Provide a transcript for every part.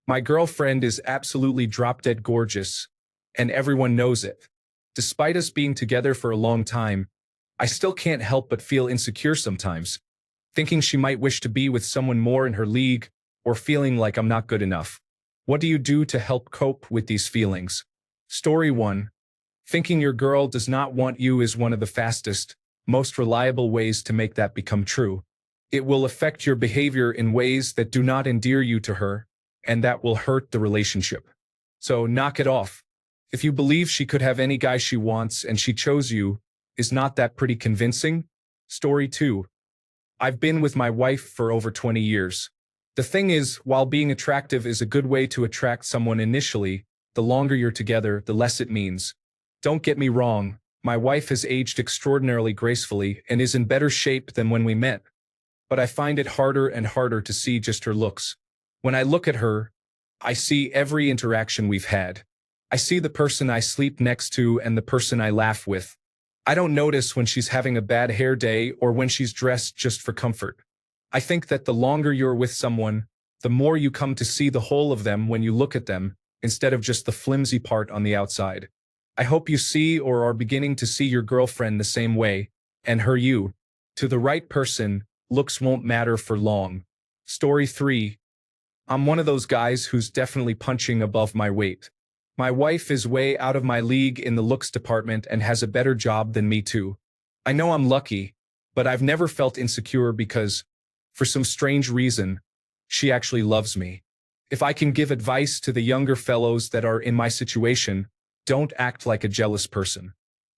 My girlfriend is absolutely drop-dead gorgeous, and everyone knows it. Despite us being together for a long time, I still can't help but feel insecure sometimes, thinking she might wish to be with someone more in her league or feeling like I'm not good enough. What do you do to help cope with these feelings? Story 1. Thinking your girl does not want you is one of the fastest, most reliable ways to make that become true. It will affect your behavior in ways that do not endear you to her, and that will hurt the relationship. So knock it off. If you believe she could have any guy she wants and she chose you, is not that pretty convincing? Story 2. I've been with my wife for over 20 years. The thing is, while being attractive is a good way to attract someone initially, the longer you're together, the less it means. Don't get me wrong, my wife has aged extraordinarily gracefully and is in better shape than when we met. But I find it harder and harder to see just her looks. When I look at her, I see every interaction we've had. I see the person I sleep next to and the person I laugh with. I don't notice when she's having a bad hair day or when she's dressed just for comfort. I think that the longer you're with someone, the more you come to see the whole of them when you look at them, instead of just the flimsy part on the outside. I hope you see or are beginning to see your girlfriend the same way, and her you. To the right person, looks won't matter for long. Story 3. I'm one of those guys who's definitely punching above my weight. My wife is way out of my league in the looks department and has a better job than me too. I know I'm lucky, but I've never felt insecure because, for some strange reason, she actually loves me. If I can give advice to the younger fellows that are in my situation, don't act like a jealous person.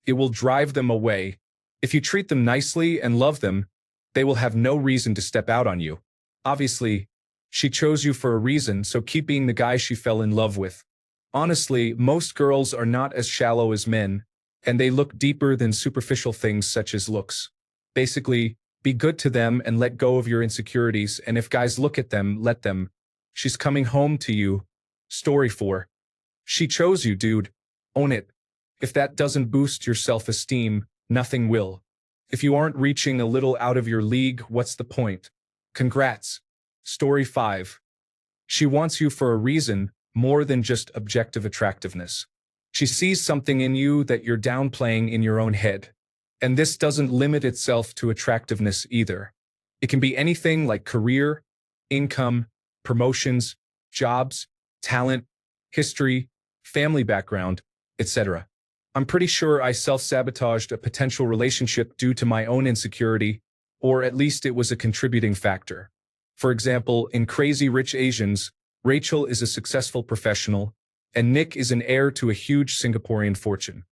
It will drive them away. If you treat them nicely and love them, they will have no reason to step out on you. Obviously, she chose you for a reason, so keep being the guy she fell in love with. Honestly, most girls are not as shallow as men, and they look deeper than superficial things such as looks. Basically, be good to them and let go of your insecurities, and if guys look at them, let them. She's coming home to you. Story 4. She chose you, dude. Own it. If that doesn't boost your self-esteem, nothing will. If you aren't reaching a little out of your league, what's the point? Congrats. Story 5. She wants you for a reason, more than just objective attractiveness. She sees something in you that you're downplaying in your own head. And this doesn't limit itself to attractiveness either. It can be anything like career, income, promotions, jobs, talent, history, family background, etc. I'm pretty sure I self-sabotaged a potential relationship due to my own insecurity, or at least it was a contributing factor. For example, in Crazy Rich Asians, Rachel is a successful professional, and Nick is an heir to a huge Singaporean fortune.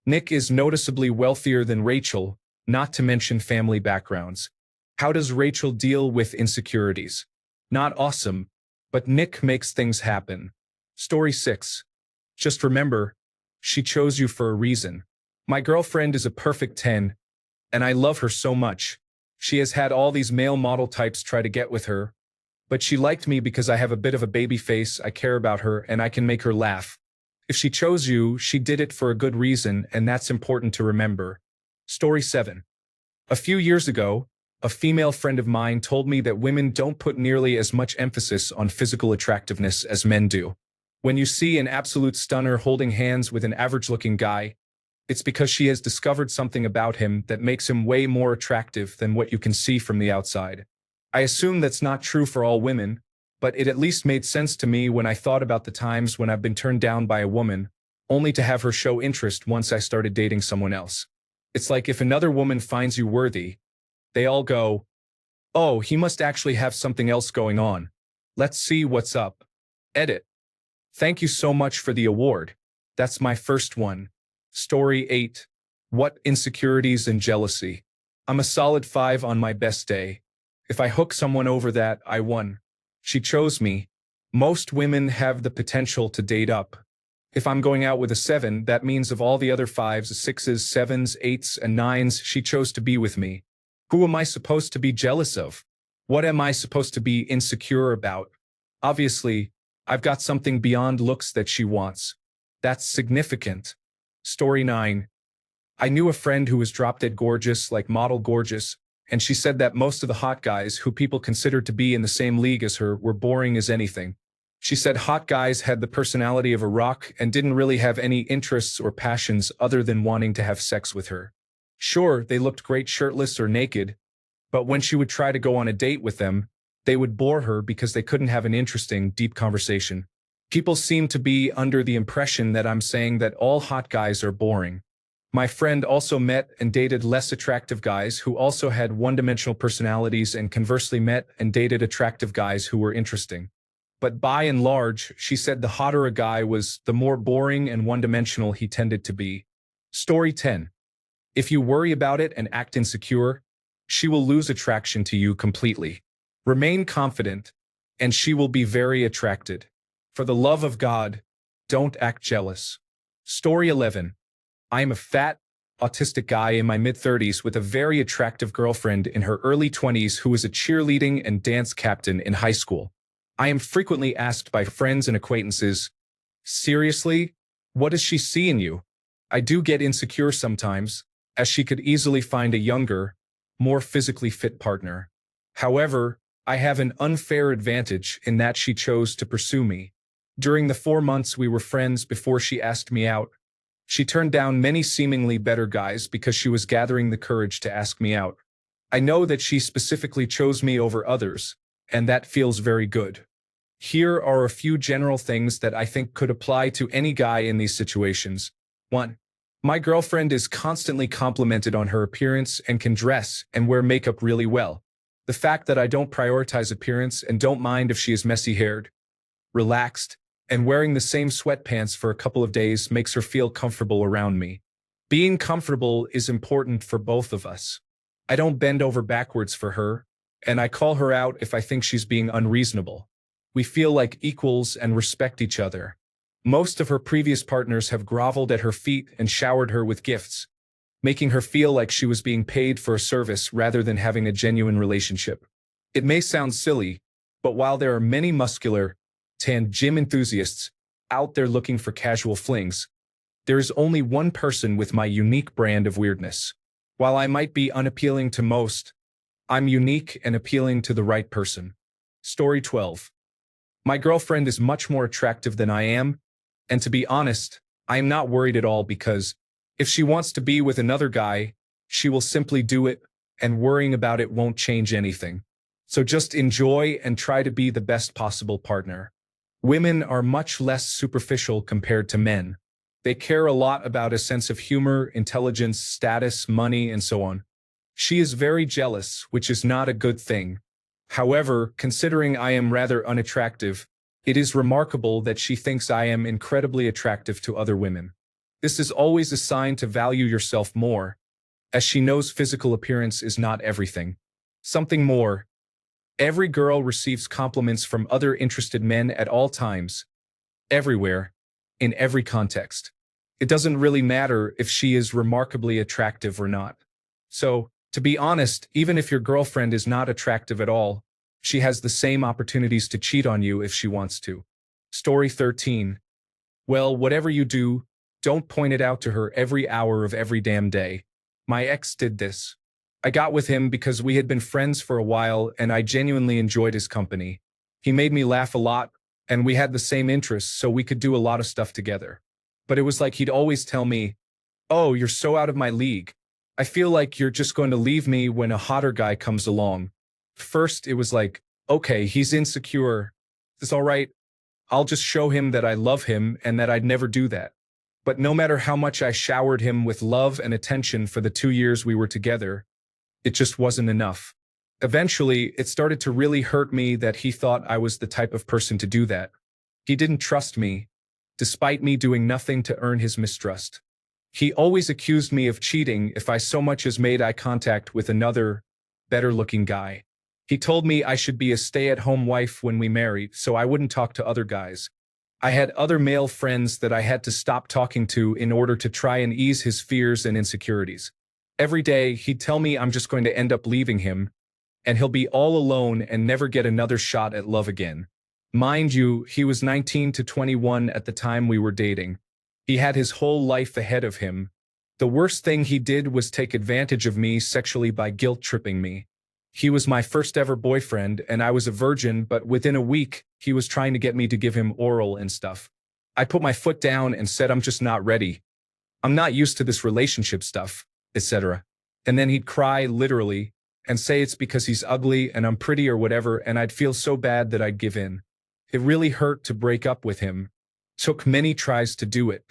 Nick is noticeably wealthier than Rachel, not to mention family backgrounds. How does Rachel deal with insecurities? Not awesome, but Nick makes things happen. Story 6. Just remember, she chose you for a reason. My girlfriend is a perfect 10, and I love her so much. She has had all these male model types try to get with her, but she liked me because I have a bit of a baby face, I care about her, and I can make her laugh. If she chose you, she did it for a good reason, and that's important to remember. Story 7. A few years ago, a female friend of mine told me that women don't put nearly as much emphasis on physical attractiveness as men do. When you see an absolute stunner holding hands with an average-looking guy, it's because she has discovered something about him that makes him way more attractive than what you can see from the outside. I assume that's not true for all women, but it at least made sense to me when I thought about the times when I've been turned down by a woman, only to have her show interest once I started dating someone else. It's like if another woman finds you worthy, they all go, "Oh, he must actually have something else going on. Let's see what's up." Edit. Thank you so much for the award. That's my first one. Story 8. What insecurities and jealousy? I'm a solid 5 on my best day. If I hook someone over that, I won. She chose me. Most women have the potential to date up. If I'm going out with a 7, that means of all the other 5s, 6s, 7s, 8s, and 9s, she chose to be with me. Who am I supposed to be jealous of? What am I supposed to be insecure about? Obviously, I've got something beyond looks that she wants. That's significant. Story 9. I knew a friend who was drop-dead gorgeous, like model gorgeous, and she said that most of the hot guys who people considered to be in the same league as her were boring as anything. She said hot guys had the personality of a rock and didn't really have any interests or passions other than wanting to have sex with her. Sure, they looked great shirtless or naked, but when she would try to go on a date with them, they would bore her because they couldn't have an interesting, deep conversation. People seem to be under the impression that I'm saying that all hot guys are boring. My friend also met and dated less attractive guys who also had one-dimensional personalities and conversely met and dated attractive guys who were interesting. But by and large, she said the hotter a guy was, the more boring and one-dimensional he tended to be. Story 10. If you worry about it and act insecure, she will lose attraction to you completely. Remain confident, and she will be very attracted. For the love of God, don't act jealous. Story 11. I am a fat, autistic guy in my mid-30s with a very attractive girlfriend in her early 20s who was a cheerleading and dance captain in high school. I am frequently asked by friends and acquaintances, seriously, what does she see in you? I do get insecure sometimes, as she could easily find a younger, more physically fit partner. However, I have an unfair advantage in that she chose to pursue me. During the 4 months we were friends before she asked me out, she turned down many seemingly better guys because she was gathering the courage to ask me out. I know that she specifically chose me over others, and that feels very good. Here are a few general things that I think could apply to any guy in these situations. 1. My girlfriend is constantly complimented on her appearance and can dress and wear makeup really well. The fact that I don't prioritize appearance and don't mind if she is messy-haired, relaxed, and wearing the same sweatpants for a couple of days makes her feel comfortable around me. Being comfortable is important for both of us. I don't bend over backwards for her, and I call her out if I think she's being unreasonable. We feel like equals and respect each other. Most of her previous partners have groveled at her feet and showered her with gifts, making her feel like she was being paid for a service rather than having a genuine relationship. It may sound silly, but while there are many muscular, tan gym enthusiasts out there looking for casual flings, there is only one person with my unique brand of weirdness. While I might be unappealing to most, I'm unique and appealing to the right person. Story 12. My girlfriend is much more attractive than I am, and to be honest, I am not worried at all because if she wants to be with another guy, she will simply do it, and worrying about it won't change anything. So just enjoy and try to be the best possible partner. Women are much less superficial compared to men. They care a lot about a sense of humor, intelligence, status, money, and so on. She is very jealous, which is not a good thing. However, considering I am rather unattractive, it is remarkable that she thinks I am incredibly attractive to other women. This is always a sign to value yourself more, as she knows physical appearance is not everything. Something more. Every girl receives compliments from other interested men at all times, everywhere, in every context. It doesn't really matter if she is remarkably attractive or not. So, to be honest, even if your girlfriend is not attractive at all, she has the same opportunities to cheat on you if she wants to. Story 13. Well, whatever you do, don't point it out to her every hour of every damn day. My ex did this. I got with him because we had been friends for a while and I genuinely enjoyed his company. He made me laugh a lot, and we had the same interests, so we could do a lot of stuff together. But it was like he'd always tell me, "Oh, you're so out of my league. I feel like you're just going to leave me when a hotter guy comes along." First, it was like, okay, he's insecure. It's all right. I'll just show him that I love him and that I'd never do that. But no matter how much I showered him with love and attention for the 2 years we were together, it just wasn't enough. Eventually, it started to really hurt me that he thought I was the type of person to do that. He didn't trust me, despite me doing nothing to earn his mistrust. He always accused me of cheating if I so much as made eye contact with another, better-looking guy. He told me I should be a stay-at-home wife when we married, so I wouldn't talk to other guys. I had other male friends that I had to stop talking to in order to try and ease his fears and insecurities. Every day, he'd tell me I'm just going to end up leaving him, and he'll be all alone and never get another shot at love again. Mind you, he was 19 to 21 at the time we were dating. He had his whole life ahead of him. The worst thing he did was take advantage of me sexually by guilt-tripping me. He was my first ever boyfriend, and I was a virgin, but within a week, he was trying to get me to give him oral and stuff. I put my foot down and said I'm just not ready. I'm not used to this relationship stuff, etc. And then he'd cry, literally, and say it's because he's ugly and I'm pretty or whatever, and I'd feel so bad that I'd give in. It really hurt to break up with him. Took many tries to do it.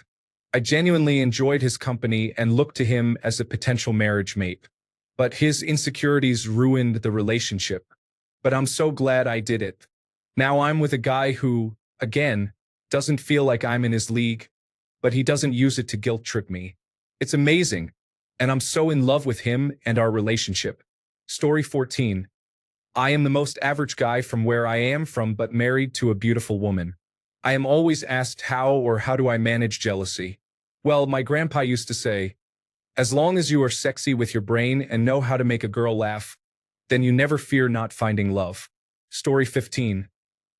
I genuinely enjoyed his company and looked to him as a potential marriage mate. But his insecurities ruined the relationship. But I'm so glad I did it. Now I'm with a guy who, again, doesn't feel like I'm in his league, but he doesn't use it to guilt trip me. It's amazing, and I'm so in love with him and our relationship. Story 14. I am the most average guy from where I am from, but married to a beautiful woman. I am always asked how do I manage jealousy. Well, my grandpa used to say, as long as you are sexy with your brain and know how to make a girl laugh, then you never fear not finding love. Story 15.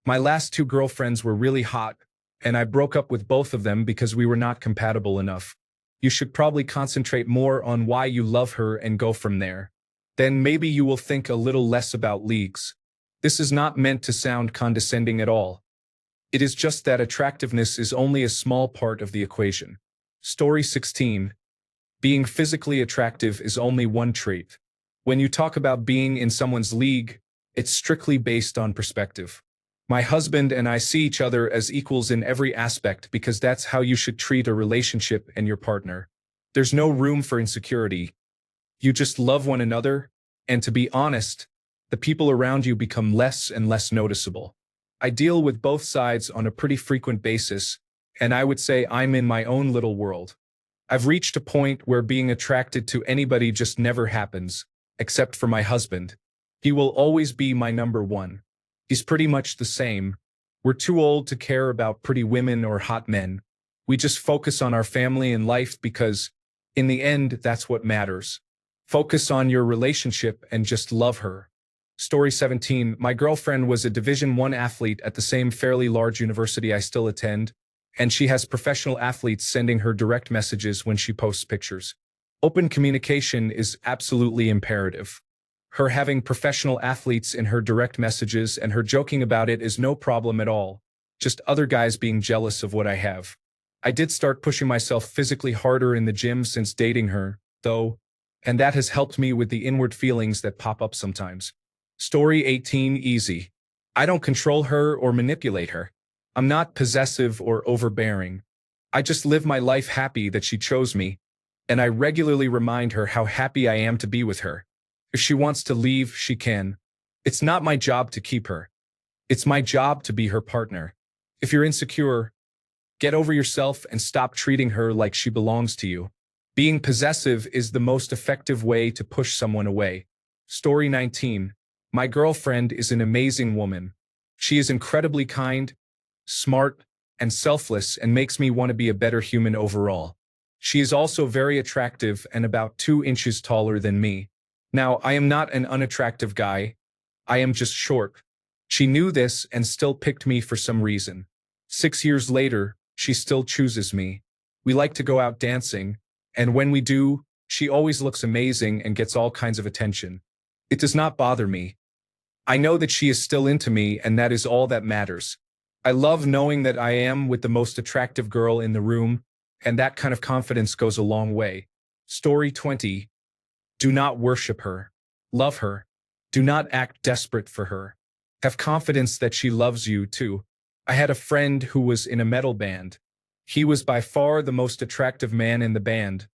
My last two girlfriends were really hot, and I broke up with both of them because we were not compatible enough. You should probably concentrate more on why you love her and go from there. Then maybe you will think a little less about leagues. This is not meant to sound condescending at all. It is just that attractiveness is only a small part of the equation. Story 16. Being physically attractive is only one trait. When you talk about being in someone's league, it's strictly based on perspective. My husband and I see each other as equals in every aspect because that's how you should treat a relationship and your partner. There's no room for insecurity. You just love one another, and to be honest, the people around you become less and less noticeable. I deal with both sides on a pretty frequent basis, and I would say I'm in my own little world. I've reached a point where being attracted to anybody just never happens, except for my husband. He will always be my number one. He's pretty much the same. We're too old to care about pretty women or hot men. We just focus on our family and life because, in the end, that's what matters. Focus on your relationship and just love her. Story 17. My girlfriend was a Division I athlete at the same fairly large university I still attend, and she has professional athletes sending her direct messages when she posts pictures. Open communication is absolutely imperative. Her having professional athletes in her direct messages and her joking about it is no problem at all. Just other guys being jealous of what I have. I did start pushing myself physically harder in the gym since dating her, though, and that has helped me with the inward feelings that pop up sometimes. Story 18. Easy. I don't control her or manipulate her. I'm not possessive or overbearing. I just live my life happy that she chose me, and I regularly remind her how happy I am to be with her. If she wants to leave, she can. It's not my job to keep her. It's my job to be her partner. If you're insecure, get over yourself and stop treating her like she belongs to you. Being possessive is the most effective way to push someone away. Story 19. My girlfriend is an amazing woman. She is incredibly kind, smart, and selfless and makes me want to be a better human overall. She is also very attractive and about 2 inches taller than me. Now, I am not an unattractive guy. I am just short. She knew this and still picked me for some reason. 6 years later, she still chooses me. We like to go out dancing, and when we do, she always looks amazing and gets all kinds of attention. It does not bother me. I know that she is still into me, and that is all that matters. I love knowing that I am with the most attractive girl in the room, and that kind of confidence goes a long way. Story 20. Do not worship her. Love her. Do not act desperate for her. Have confidence that she loves you too. I had a friend who was in a metal band. He was by far the most attractive man in the band,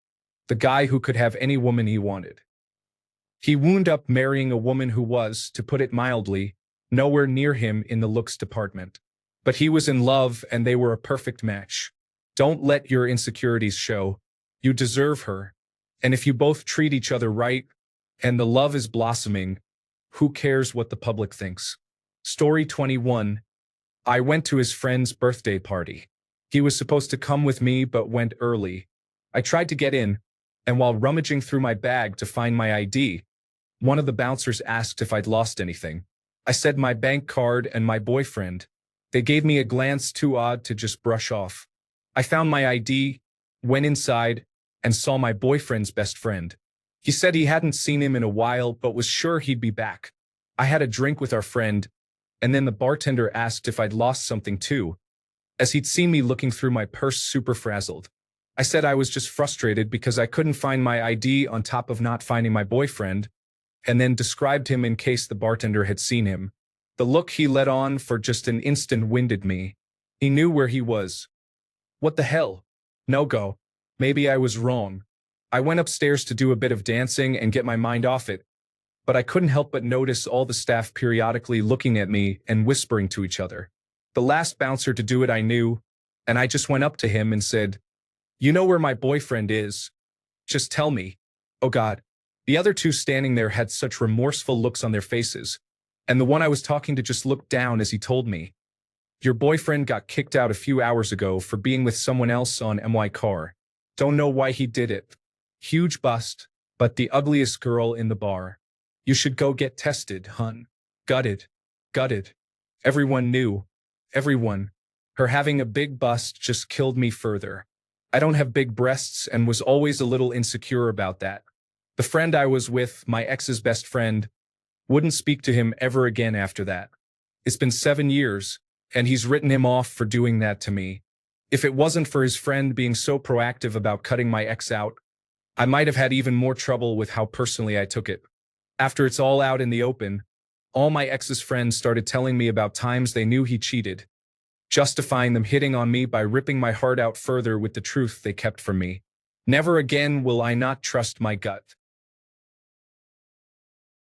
the guy who could have any woman he wanted. He wound up marrying a woman who was, to put it mildly, nowhere near him in the looks department. But he was in love and they were a perfect match. Don't let your insecurities show. You deserve her. And if you both treat each other right, and the love is blossoming, who cares what the public thinks? Story 21. I went to his friend's birthday party. He was supposed to come with me but went early. I tried to get in, and while rummaging through my bag to find my ID, one of the bouncers asked if I'd lost anything. I said my bank card and my boyfriend. They gave me a glance too odd to just brush off. I found my ID, went inside, and saw my boyfriend's best friend. He said he hadn't seen him in a while but was sure he'd be back. I had a drink with our friend, and then the bartender asked if I'd lost something too, as he'd seen me looking through my purse super frazzled. I said I was just frustrated because I couldn't find my ID on top of not finding my boyfriend, and then described him in case the bartender had seen him. The look he let on for just an instant winded me. He knew where he was. What the hell? No go. Maybe I was wrong. I went upstairs to do a bit of dancing and get my mind off it, but I couldn't help but notice all the staff periodically looking at me and whispering to each other. The last bouncer to do it I knew, and I just went up to him and said, "You know where my boyfriend is. Just tell me." Oh God. The other two standing there had such remorseful looks on their faces, and the one I was talking to just looked down as he told me, "Your boyfriend got kicked out a few hours ago for being with someone else on my car. Don't know why he did it. Huge bust, but the ugliest girl in the bar. You should go get tested, hun." Gutted. Gutted. Everyone knew. Everyone. Her having a big bust just killed me further. I don't have big breasts and was always a little insecure about that. The friend I was with, my ex's best friend, wouldn't speak to him ever again after that. It's been 7 years, and he's written him off for doing that to me. If it wasn't for his friend being so proactive about cutting my ex out, I might have had even more trouble with how personally I took it. After it's all out in the open, all my ex's friends started telling me about times they knew he cheated, justifying them hitting on me by ripping my heart out further with the truth they kept from me. Never again will I not trust my gut.